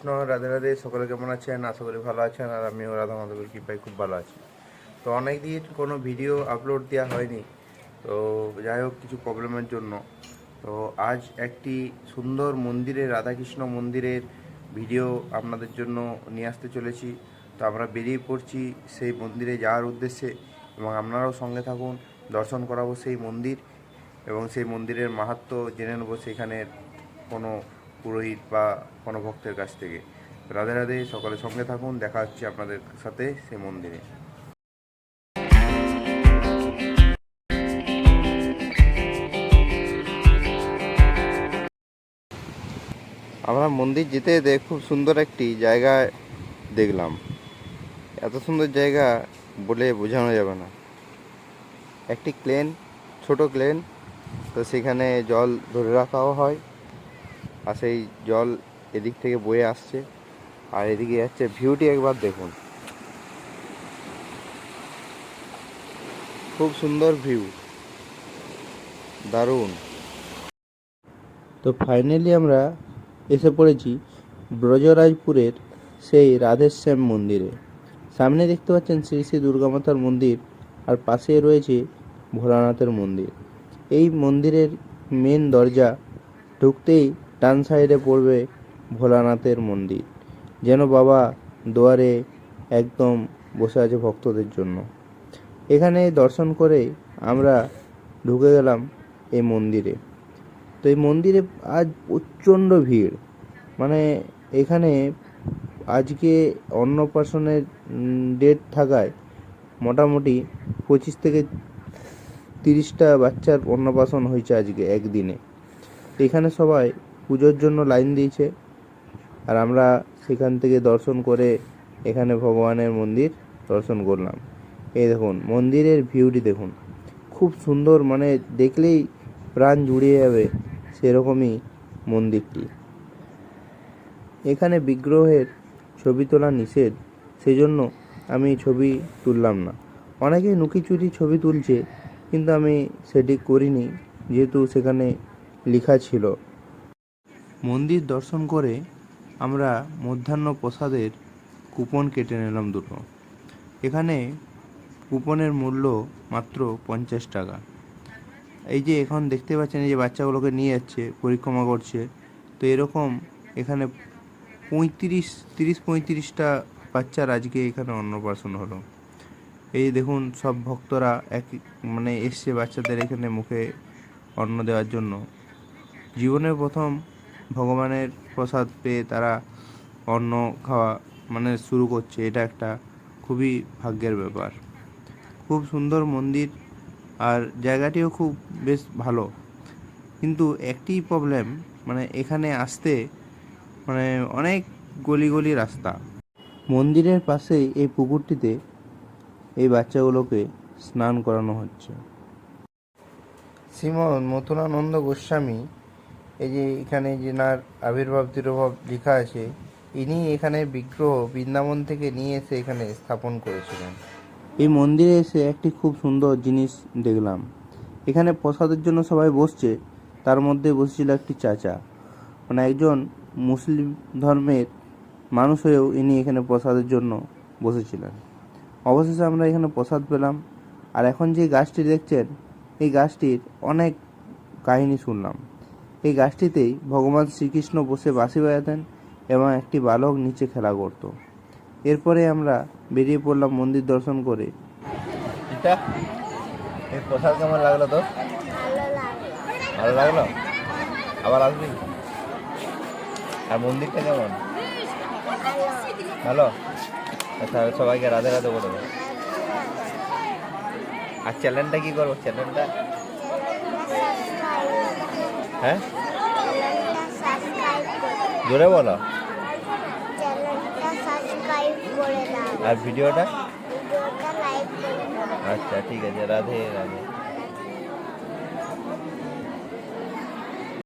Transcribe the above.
কৃষ্ণ, রাধে রাধে। সকলে কেমন আছেন? আশা করি ভালো আছেন। আর আমিও রাধা মাধবের কৃপায় খুব ভালো আছি। তো অনেক দিন কোনো ভিডিও আপলোড দেওয়া হয়নি, তো যাই হোক কিছু প্রবলেমের জন্য। তো আজ একটি সুন্দর মন্দিরের, রাধাকৃষ্ণ মন্দিরের ভিডিও আপনাদের জন্য নিয়ে আসতে চলেছি। তো আমরা বেরিয়ে পড়ছি সেই মন্দিরে যাওয়ার উদ্দেশ্যে, এবং আপনারাও সঙ্গে থাকুন। দর্শন করাবো সেই মন্দির এবং সেই মন্দিরের মাহাত্ম্য জেনে নেবো সেখানের কোনো পুরোহিত বা কোনো ভক্তের কাছ থেকে। রাধে রাধে, সকলে সঙ্গে থাকুন। দেখা হচ্ছে আপনাদের সাথে সেই মন্দিরে। আমরা মন্দির যেতে যেতে খুব সুন্দর একটি জায়গায় দেখলাম। এত সুন্দর জায়গা বলে বোঝানো যাবে না। একটি ক্লেন, ছোট ক্লেন, তো সেখানে জল ধরে রাখাও হয়, আর সেই জল এদিক থেকে বয়ে আসছে, আর এদিকে যাচ্ছে। ভিউটি একবার দেখুন, খুব সুন্দর ভিউ, দারুণ। তো ফাইনালি আমরা এসে পড়েছি ব্রজরাজপুরের সেই রাধেশ্যাম মন্দিরে। সামনে দেখতে পাচ্ছেন শ্রী শ্রী দুর্গা মাতার মন্দির, আর পাশে রয়েছে ভোলানাথের মন্দির। এই মন্দিরের মেন দরজা ঢুকতেই ডান সাইডে পড়বে ভোলানাথের মন্দির, যেন বাবা দুয়ারে একদম বসে আছে ভক্তদের জন্য। এখানে দর্শন করে আমরা ঢুকে গেলাম এই মন্দিরে। তো এই মন্দিরে আজ প্রচণ্ড ভিড়, মানে এখানে আজকে অন্নপ্রাশনের ডেট থাকায় মোটামুটি 25 থেকে 30টা বাচ্চার অন্নপ্রাশন হয়েছে আজকে একদিনে। তো এখানে সবাই পুজোর জন্য লাইন দিয়েছে, আর আমরা সেখান থেকে দর্শন করে এখানে ভগবানের মন্দির দর্শন করলাম। এই দেখুন মন্দিরের ভিউটি দেখুন, খুব সুন্দর, মানে দেখলেই প্রাণ জুড়িয়ে যাবে সেরকমই মন্দিরটি। এখানে বিগ্রহের ছবি তোলা নিষেধ, সেজন্য আমি ছবি তুললাম না। অনেকেই লুকিচুরি ছবি তুলছে, কিন্তু আমি সেটি করিনি, যেহেতু সেখানে লেখা ছিল। মন্দির দর্শন করে আমরা মধ্যাহ্ন প্রসাদের কুপন কেটে নিলাম দুটো। এখানে কুপনের মূল্য মাত্র 50 টাকা। এই যে এখন দেখতে পাচ্ছেন, এই যে বাচ্চাগুলোকে নিয়ে যাচ্ছে, পরিক্রমা করছে, তো এরকম এখানে 35টা বাচ্চার আজকে এখানে অন্নপ্রাশন হলো। এই দেখুন সব ভক্তরা মানে এসছে বাচ্চাদের এখানে মুখে অন্ন দেওয়ার জন্য। জীবনের প্রথম ভগবানের প্রসাদ পেয়ে তারা অন্ন খাওয়া মানে শুরু করছে, এটা একটা খুবই ভাগ্যের ব্যাপার। খুব সুন্দর মন্দির, আর জায়গাটিও খুব বেশ ভালো, কিন্তু একটি প্রবলেম, মানে এখানে আসতে মানে অনেক গলি রাস্তা। মন্দিরের পাশেই এই পুকুরটিতে এই বাচ্চাগুলোকে স্নান করানো হচ্ছে। শ্রীমৎ মথুরানন্দ গোস্বামী, এই যে এখানে যেনার আবির্ভাব তিরোভাব লেখা আছে, ইনি এখানে বিগ্রহ বৃন্দাবন থেকে নিয়ে এসে এখানে স্থাপন করেছিলেন। এই মন্দিরে এসে একটি খুব সুন্দর জিনিস দেখলাম। এখানে প্রসাদের জন্য সবাই বসছে, তার মধ্যে বসেছিল একটি চাচা, মানে একজন মুসলিম ধর্মের মানুষ হয়েও ইনি এখানে প্রসাদের জন্য বসেছিলেন। অবশেষে আমরা এখানে প্রসাদ পেলাম। আর এখন যে গাছটি দেখছেন, এই গাছটির অনেক কাহিনী শুনলাম। এই গাছটিতেই ভগবান শ্রীকৃষ্ণ বসে বাঁশি বাজাতেন এবং একটি বালক নিচে খেলা করত। এরপরে আমরা বেরিয়ে পড়লাম মন্দির দর্শন করে। এটা এই প্রসাদ কেমন লাগলো? তো ভালো লাগলো, আবার আসবি? আর মন্দিরটা কেমন? ভালো। আচ্ছা, সবাইকে রাধে রাধে বলে দেবো। আর চ্যানেলটা কি করবো? চ্যানেলটা হ্যাঁ জোরে বলো। আর ভিডিওটা আচ্ছা ঠিক আছে। রাধে রাধে।